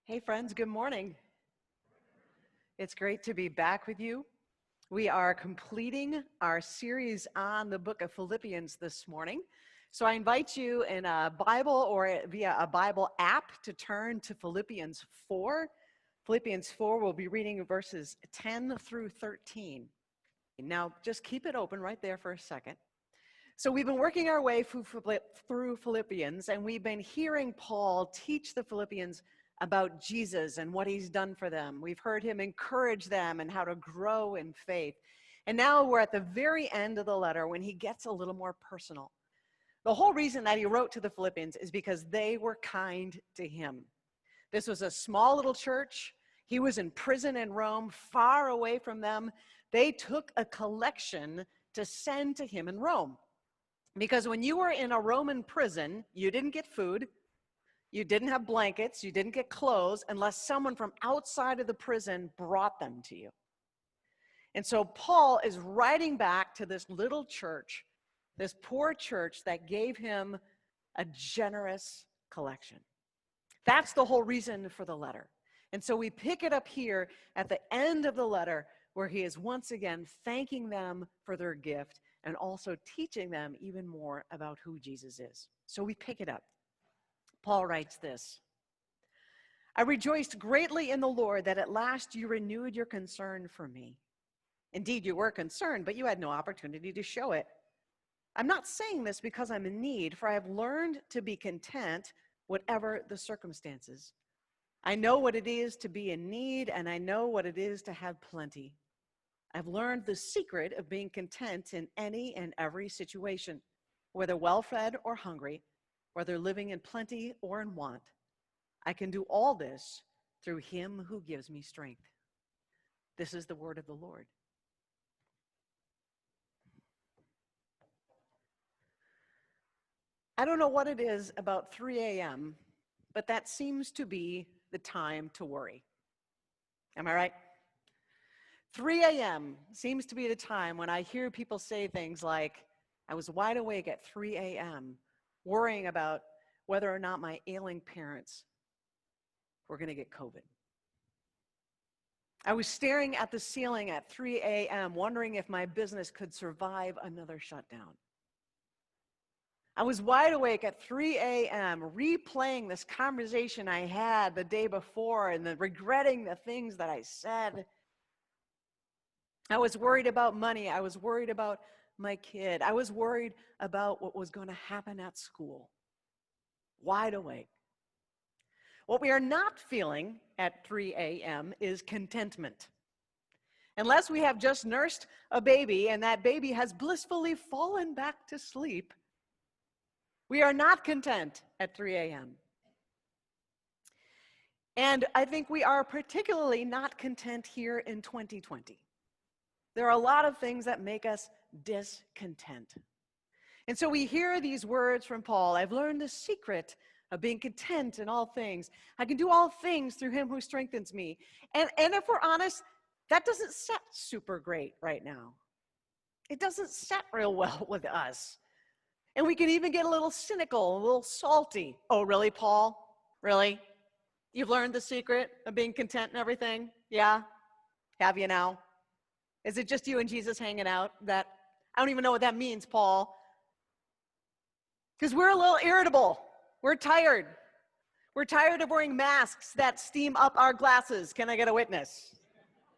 Hey friends, good morning. It's great to be back with you. We are completing our series on the book of Philippians this morning. So I invite you in a Bible or via a Bible app to turn to Philippians 4. Philippians 4, we'll be reading verses 10 through 13. Now, just keep it open right there for a second. So we've been working our way through Philippians, and we've been hearing Paul teach the Philippians about Jesus and what he's done for them. We've heard him encourage them and how to grow in faith. And now we're at the very end of the letter when he gets a little more personal. The whole reason that he wrote to the Philippians is because they were kind to him. This was a small little church. He was in prison in Rome, far away from them. They took a collection to send to him in Rome. Because when you were in a Roman prison, you didn't get food, you didn't have blankets, you didn't get clothes unless someone from outside of the prison brought them to you. And so Paul is writing back to this little church, this poor church that gave him a generous collection. That's the whole reason for the letter. And so we pick it up here at the end of the letter where he is once again thanking them for their gift and also teaching them even more about who Jesus is. So we pick it up. Paul writes this: I rejoiced greatly in the Lord that at last you renewed your concern for me. Indeed, you were concerned, but you had no opportunity to show it. I'm not saying this because I'm in need, for I have learned to be content whatever the circumstances. I know what it is to be in need, and I know what it is to have plenty. I've learned the secret of being content in any and every situation, whether well-fed or hungry, whether living in plenty or in want. I can do all this through him who gives me strength. This is the word of the Lord. I don't know what it is about 3 a.m., but that seems to be the time to worry. Am I right? 3 a.m. seems to be the time when I hear people say things like, I was wide awake at 3 a.m. worrying about whether or not my ailing parents were going to get COVID. I was staring at the ceiling at 3 a.m. wondering if my business could survive another shutdown. I was wide awake at 3 a.m. replaying this conversation I had the day before and then regretting the things that I said. I was worried about money. I was worried about my kid. I was worried about what was going to happen at school. Wide awake. What we are not feeling at 3 a.m. is contentment. Unless we have just nursed a baby and that baby has blissfully fallen back to sleep, we are not content at 3 a.m. And I think we are particularly not content here in 2020. There are a lot of things that make us discontent. And so we hear these words from Paul: I've learned the secret of being content in all things. I can do all things through him who strengthens me. And if we're honest, that doesn't set super great right now. It doesn't set real well with us. And we can even get a little cynical, a little salty. Oh, really, Paul? Really? You've learned the secret of being content and everything? Yeah? Have you now? Is it just you and Jesus hanging out? I don't even know what that means, Paul. Because we're a little irritable. We're tired. We're tired of wearing masks that steam up our glasses. Can I get a witness?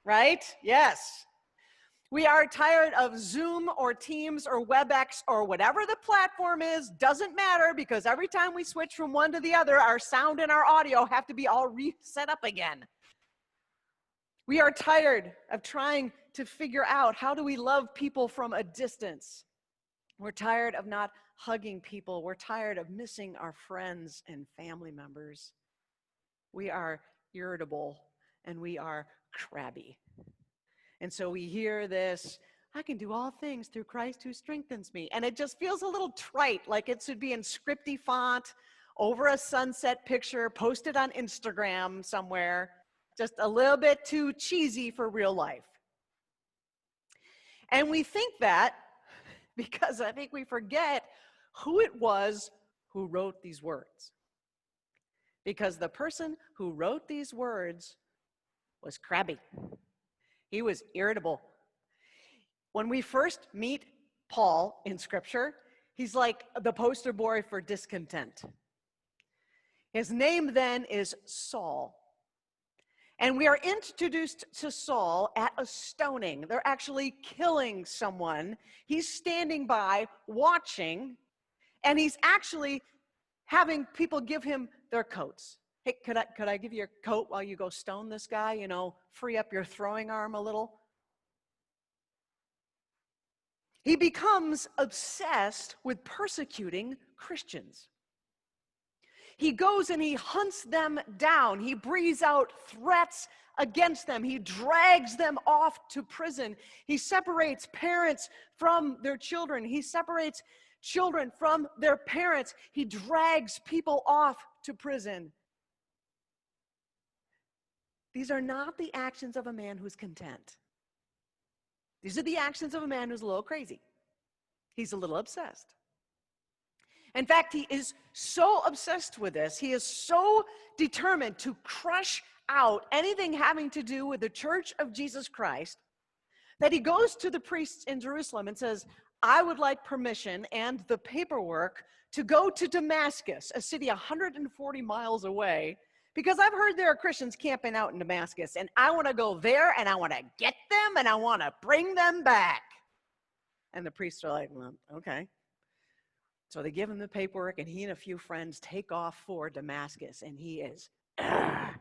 Right? Yes. We are tired of Zoom or Teams or WebEx or whatever the platform is. Doesn't matter, because every time we switch from one to the other, our sound and our audio have to be all reset up again. We are tired of trying to figure out, how do we love people from a distance? We're tired of not hugging people. We're tired of missing our friends and family members. We are irritable and we are crabby. And so we hear this, I can do all things through Christ who strengthens me. And it just feels a little trite, like it should be in scripty font over a sunset picture posted on Instagram somewhere. Just a little bit too cheesy for real life. And we think that because I think we forget who it was who wrote these words. because the person who wrote these words was crabby. He was irritable. When we first meet Paul in Scripture, he's like the poster boy for discontent. His name then is Saul. And we are introduced to Saul at a stoning. They're actually killing someone. He's standing by, watching, and he's actually having people give him their coats. Hey, could I give you your coat while you go stone this guy? You know, free up your throwing arm a little. He becomes obsessed with persecuting Christians. He goes and he hunts them down. He breathes out threats against them. He drags them off to prison. He separates parents from their children. He separates children from their parents. He drags people off to prison. These are not the actions of a man who's content. These are the actions of a man who's a little crazy. He's a little obsessed. In fact, he is so obsessed with this, he is so determined to crush out anything having to do with the Church of Jesus Christ, that he goes to the priests in Jerusalem and says, I would like permission and the paperwork to go to Damascus, a city 140 miles away, because I've heard there are Christians camping out in Damascus, and I want to go there, and I want to get them, and I want to bring them back. And the priests are like, well, okay. So they give him the paperwork, and he and a few friends take off for Damascus, and he is, Ugh.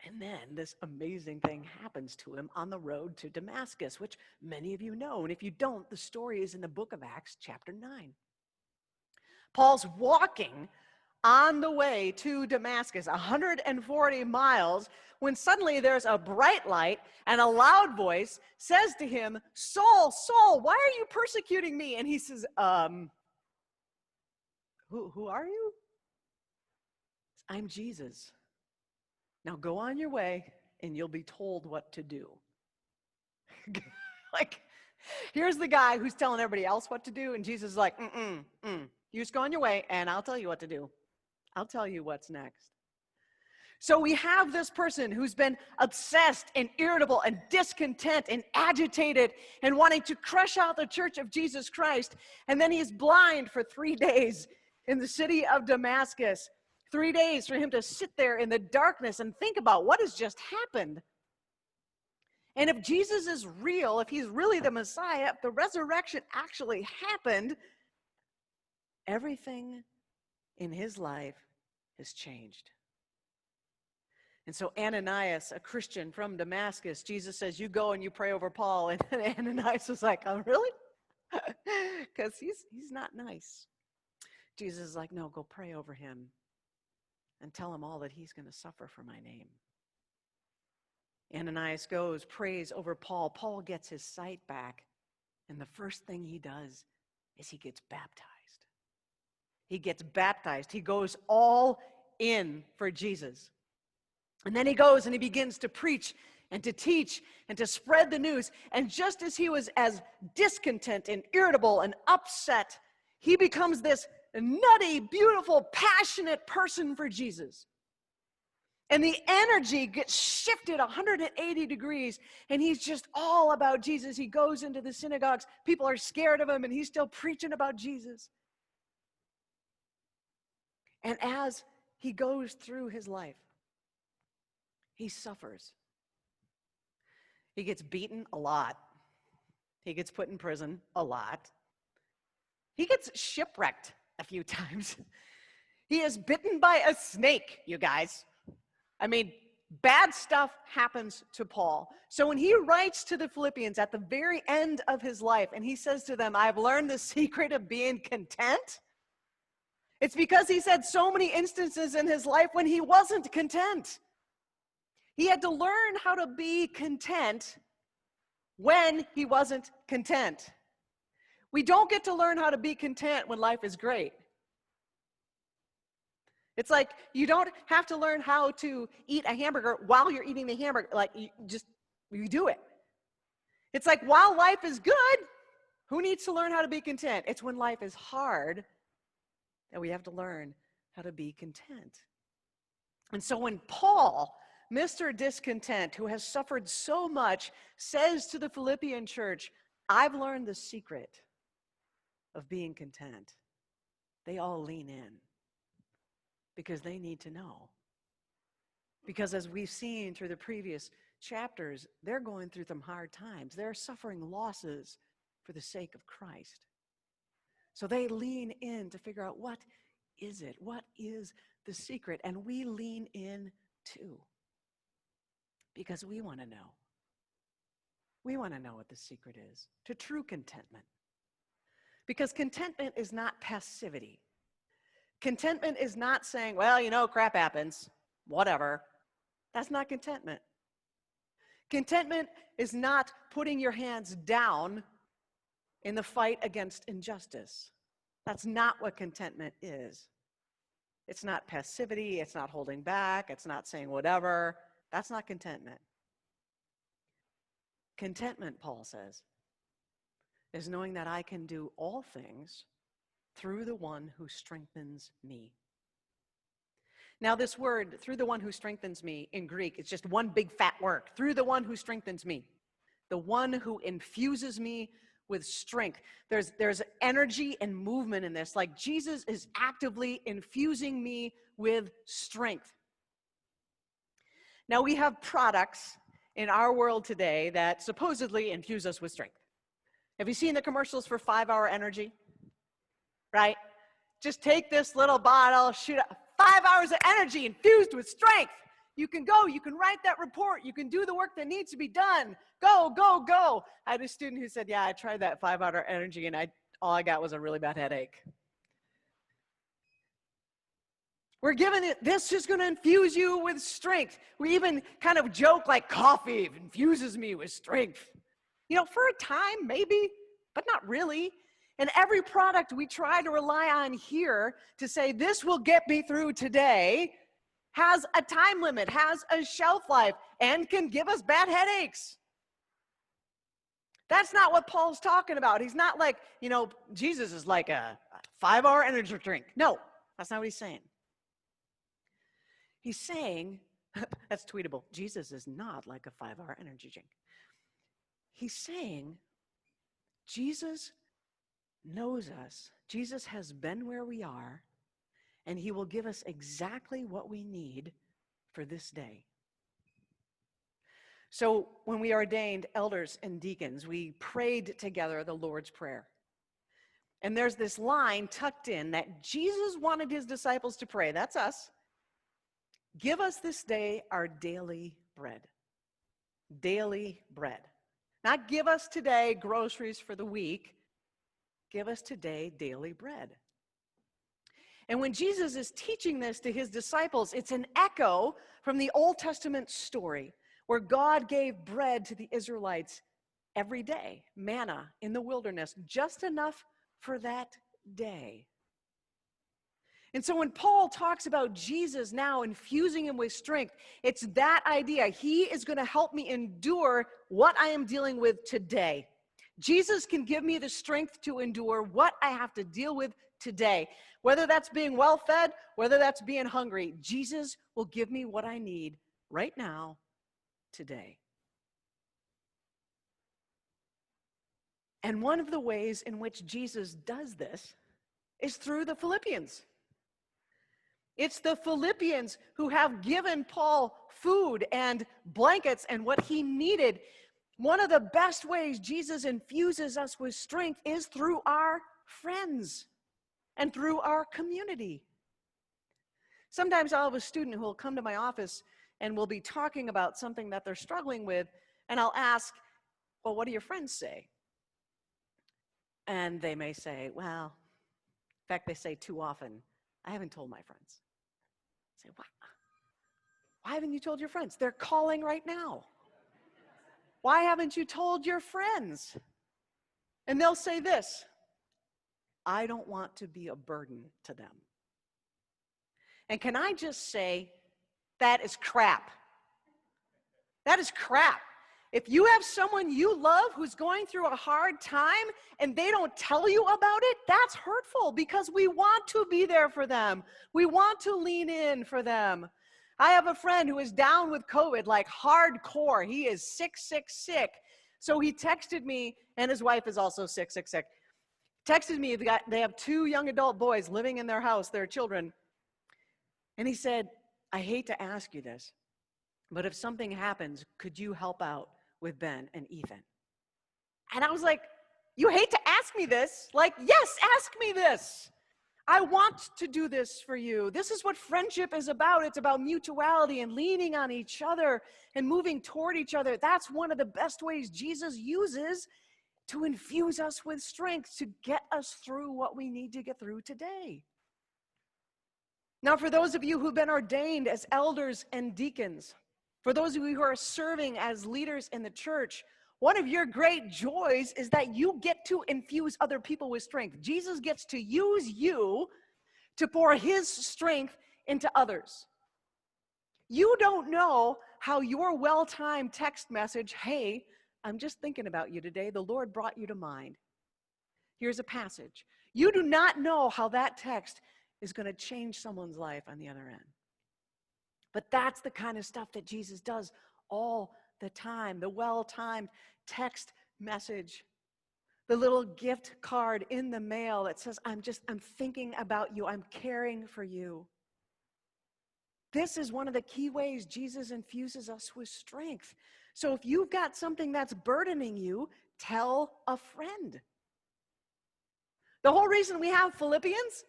And then this amazing thing happens to him on the road to Damascus, which many of you know. And if you don't, the story is in the book of Acts, chapter 9. Paul's walking on the way to Damascus, 140 miles, when suddenly there's a bright light and a loud voice says to him, Saul, Saul, why are you persecuting me? And he says, who are you? I'm Jesus. Now go on your way and you'll be told what to do. Like, here's the guy who's telling everybody else what to do, and Jesus is like, you just go on your way and I'll tell you what to do. I'll tell you what's next. So we have this person who's been obsessed and irritable and discontent and agitated and wanting to crush out the Church of Jesus Christ. And then he's blind for 3 days in the city of Damascus. 3 days for him to sit there in the darkness and think about what has just happened. And if Jesus is real, if he's really the Messiah, if the resurrection actually happened, everything in his life has changed. And so Ananias, a Christian from Damascus, Jesus says, you go and you pray over Paul. And Ananias was like, oh, really? Because he's not nice. Jesus is like, no, go pray over him and tell him all that he's going to suffer for my name. Ananias goes, prays over Paul. Paul gets his sight back. And the first thing he does is he gets baptized. He gets baptized. He goes all in for Jesus. And then he goes and he begins to preach and to teach and to spread the news. And just as he was as discontent and irritable and upset, he becomes this nutty, beautiful, passionate person for Jesus. And the energy gets shifted 180 degrees, and he's just all about Jesus. He goes into the synagogues. People are scared of him, and he's still preaching about Jesus. And as he goes through his life, he suffers. He gets beaten a lot. He gets put in prison a lot. He gets shipwrecked a few times. He is bitten by a snake, you guys. I mean, bad stuff happens to Paul. So when he writes to the Philippians at the very end of his life, and he says to them, I've learned the secret of being content, it's because he's had so many instances in his life when he wasn't content. He had to learn how to be content when he wasn't content. We don't get to learn how to be content when life is great. It's like you don't have to learn how to eat a hamburger while you're eating the hamburger. Like, you do it. It's like while life is good, who needs to learn how to be content? It's when life is hard And we have to learn how to be content. And so when Paul, Mr. Discontent, who has suffered so much, says to the Philippian church, I've learned the secret of being content, they all lean in because they need to know. Because as we've seen through the previous chapters, they're going through some hard times. They're suffering losses for the sake of Christ. So they lean in to figure out, what is it? What is the secret? And we lean in too, because we want to know. We want to know what the secret is to true contentment. Because contentment is not passivity. Contentment is not saying, well, crap happens, whatever. That's not contentment. Contentment is not putting your hands down in the fight against injustice. That's not what contentment is. It's not passivity. It's not holding back. It's not saying whatever. That's not contentment. Contentment, Paul says, is knowing that I can do all things through the one who strengthens me. Now, this word, through the one who strengthens me, in Greek, it's just one big fat word. Through the one who strengthens me. The one who infuses me with strength. There's energy and movement in this. Like Jesus is actively infusing me with strength. Now, we have products in our world today that supposedly infuse us with strength. Have you seen the commercials for 5-Hour Energy? Right? Just take this little bottle, shoot up 5 hours of energy infused with strength. You can go, you can write that report, you can do the work that needs to be done. Go, go, go. I had a student who said, yeah, I tried that 5-Hour Energy and all I got was a really bad headache. We're given it, this is going to infuse you with strength. We even kind of joke like coffee infuses me with strength. For a time, maybe, but not really. And every product we try to rely on here to say this will get me through today has a time limit, has a shelf life, and can give us bad headaches. That's not what Paul's talking about. He's not like, Jesus is like a 5-hour energy drink. No, that's not what he's saying. He's saying, that's tweetable, Jesus is not like a 5-hour energy drink. He's saying, Jesus knows us. Jesus has been where we are, and he will give us exactly what we need for this day. So when we ordained elders and deacons, we prayed together the Lord's Prayer. And there's this line tucked in that Jesus wanted his disciples to pray. That's us. Give us this day our daily bread. Daily bread. Not give us today groceries for the week. Give us today daily bread. And when Jesus is teaching this to his disciples, it's an echo from the Old Testament story where God gave bread to the Israelites every day, manna in the wilderness, just enough for that day. And so when Paul talks about Jesus now infusing him with strength, it's that idea. He is going to help me endure what I am dealing with today. Jesus can give me the strength to endure what I have to deal with today. Whether that's being well-fed, whether that's being hungry, Jesus will give me what I need right now, today. And one of the ways in which Jesus does this is through the Philippians. It's the Philippians who have given Paul food and blankets and what he needed. One of the best ways Jesus infuses us with strength is through our friends and through our community. Sometimes I'll have a student who will come to my office and will be talking about something that they're struggling with, and I'll ask, well, what do your friends say? And they may say, well, in fact, they say too often, I haven't told my friends. I say, why haven't you told your friends? They're calling right now. Why haven't you told your friends? And they'll say this, I don't want to be a burden to them. And can I just say, that is crap. That is crap. If you have someone you love who's going through a hard time and they don't tell you about it, that's hurtful because we want to be there for them. We want to lean in for them. I have a friend who is down with COVID, like hardcore. He is sick, sick, sick. So he texted me, and his wife is also sick, sick, sick. Texted me, they have 2 young adult boys living in their house, their children. And he said, I hate to ask you this, but if something happens, could you help out with Ben and Ethan? And I was like, you hate to ask me this? Like, yes, ask me this. I want to do this for you. This is what friendship is about. It's about mutuality and leaning on each other and moving toward each other. That's one of the best ways Jesus uses to infuse us with strength to get us through what we need to get through today. Now, for those of you who've been ordained as elders and deacons, for those of you who are serving as leaders in the church, one of your great joys is that you get to infuse other people with strength. Jesus gets to use you to pour his strength into others. You don't know how your well-timed text message, hey, I'm just thinking about you today, the Lord brought you to mind. Here's a passage. You do not know how that text is going to change someone's life on the other end. But that's the kind of stuff that Jesus does all the time. The well-timed text message, the little gift card in the mail that says, I'm thinking about you, I'm caring for you. This is one of the key ways Jesus infuses us with strength. So if you've got something that's burdening you, tell a friend. The whole reason we have Philippians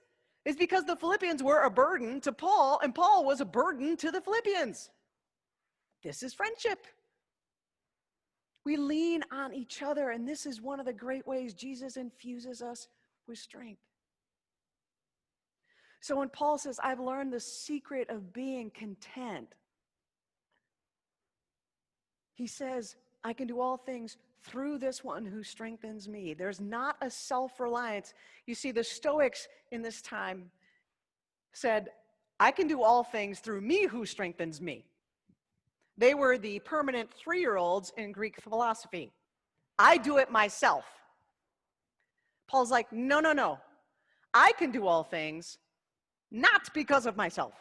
is because the Philippians were a burden to Paul, and Paul was a burden to the Philippians. This is friendship. We lean on each other, and this is one of the great ways Jesus infuses us with strength. So when Paul says, I've learned the secret of being content, he says, I can do all things through this one who strengthens me. There's not a self-reliance. You see, the Stoics in this time said, I can do all things through me who strengthens me. They were the permanent 3-year-olds in Greek philosophy. I do it myself. Paul's like, no, no, no. I can do all things not because of myself.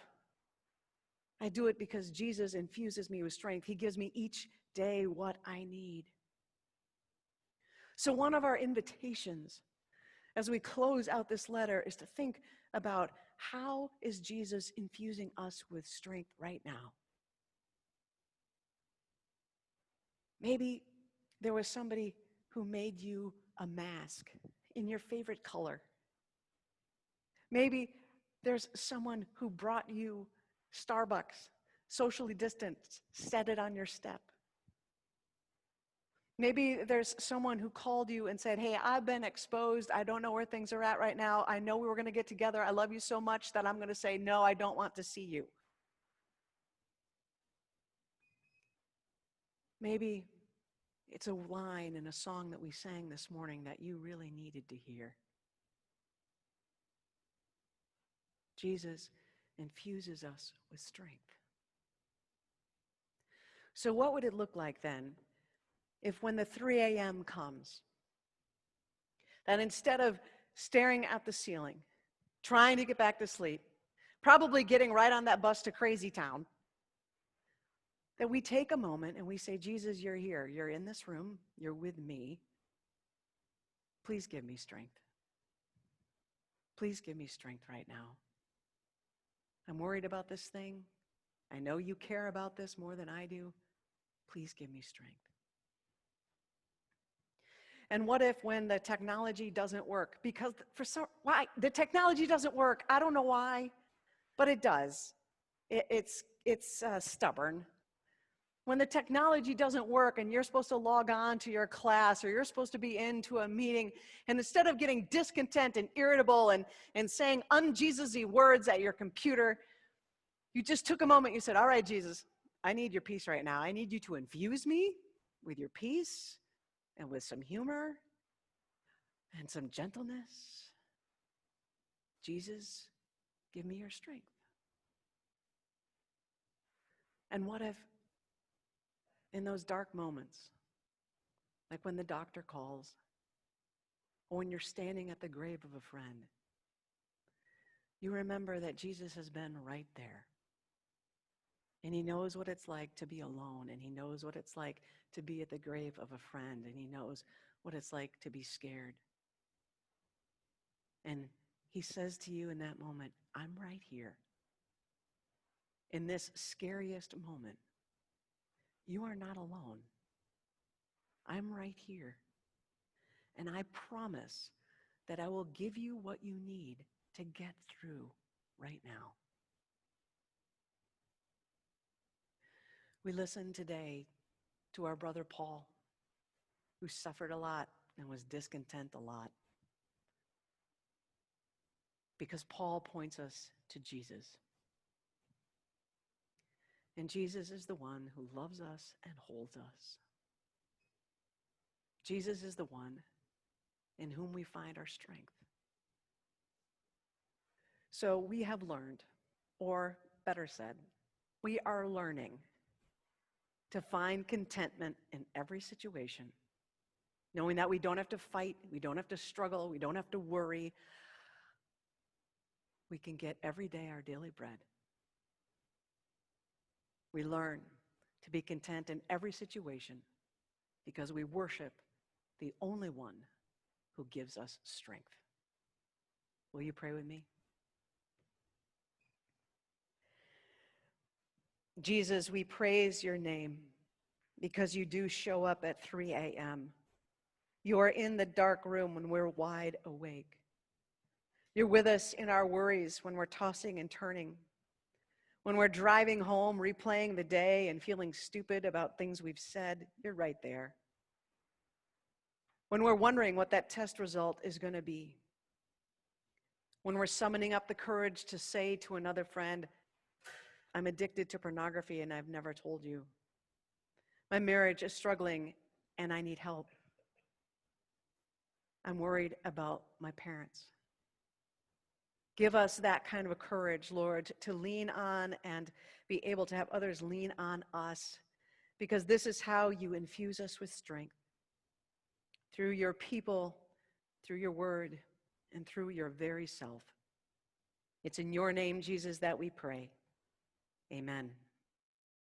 I do it because Jesus infuses me with strength. He gives me each day what I need. So one of our invitations as we close out this letter is to think about how is Jesus infusing us with strength right now? Maybe there was somebody who made you a mask in your favorite color. Maybe there's someone who brought you Starbucks, socially distanced, set it on your step. Maybe there's someone who called you and said, hey, I've been exposed. I don't know where things are at right now. I know we were going to get together. I love you so much that I'm going to say, no, I don't want to see you. Maybe it's a line in a song that we sang this morning that you really needed to hear. Jesus infuses us with strength. So what would it look like then if when the 3 a.m. comes, that instead of staring at the ceiling, trying to get back to sleep, probably getting right on that bus to Crazy Town, that we take a moment and we say, Jesus, you're here. You're in this room. You're with me. Please give me strength. Please give me strength right now. I'm worried about this thing. I know you care about this more than I do. Please give me strength. And what if when the technology doesn't work? Because why? The technology doesn't work. I don't know why, but it does. It's stubborn. When the technology doesn't work and you're supposed to log on to your class or you're supposed to be into a meeting, and instead of getting discontent and irritable and saying un-Jesus-y words at your computer, you just took a moment, you said, all right, Jesus, I need your peace right now. I need you to infuse me with your peace and with some humor and some gentleness. Jesus, give me your strength. And what if In those dark moments, like when the doctor calls, or when you're standing at the grave of a friend, you remember that Jesus has been right there. And he knows what it's like to be alone, and he knows what it's like to be at the grave of a friend, and he knows what it's like to be scared. And he says to you in that moment, I'm right here. In this scariest moment, you are not alone. I'm right here. And I promise that I will give you what you need to get through right now. We listened today to our brother Paul, who suffered a lot and was discontent a lot. Because Paul points us to Jesus. And Jesus is the one who loves us and holds us. Jesus is the one in whom we find our strength. So we have learned, or better said, we are learning to find contentment in every situation, knowing that we don't have to fight, we don't have to struggle, we don't have to worry. We can get every day our daily bread. We learn to be content in every situation because we worship the only one who gives us strength. Will you pray with me? Jesus, we praise your name because you do show up at 3 a.m. You are in the dark room when we're wide awake. You're with us in our worries when we're tossing and turning. When we're driving home, replaying the day and feeling stupid about things we've said, you're right there. When we're wondering what that test result is going to be. When we're summoning up the courage to say to another friend, I'm addicted to pornography and I've never told you. My marriage is struggling and I need help. I'm worried about my parents. Give us that kind of a courage, Lord, to lean on and be able to have others lean on us, because this is how you infuse us with strength. Through your people, through your word, and through your very self. It's in your name, Jesus, that we pray. Amen.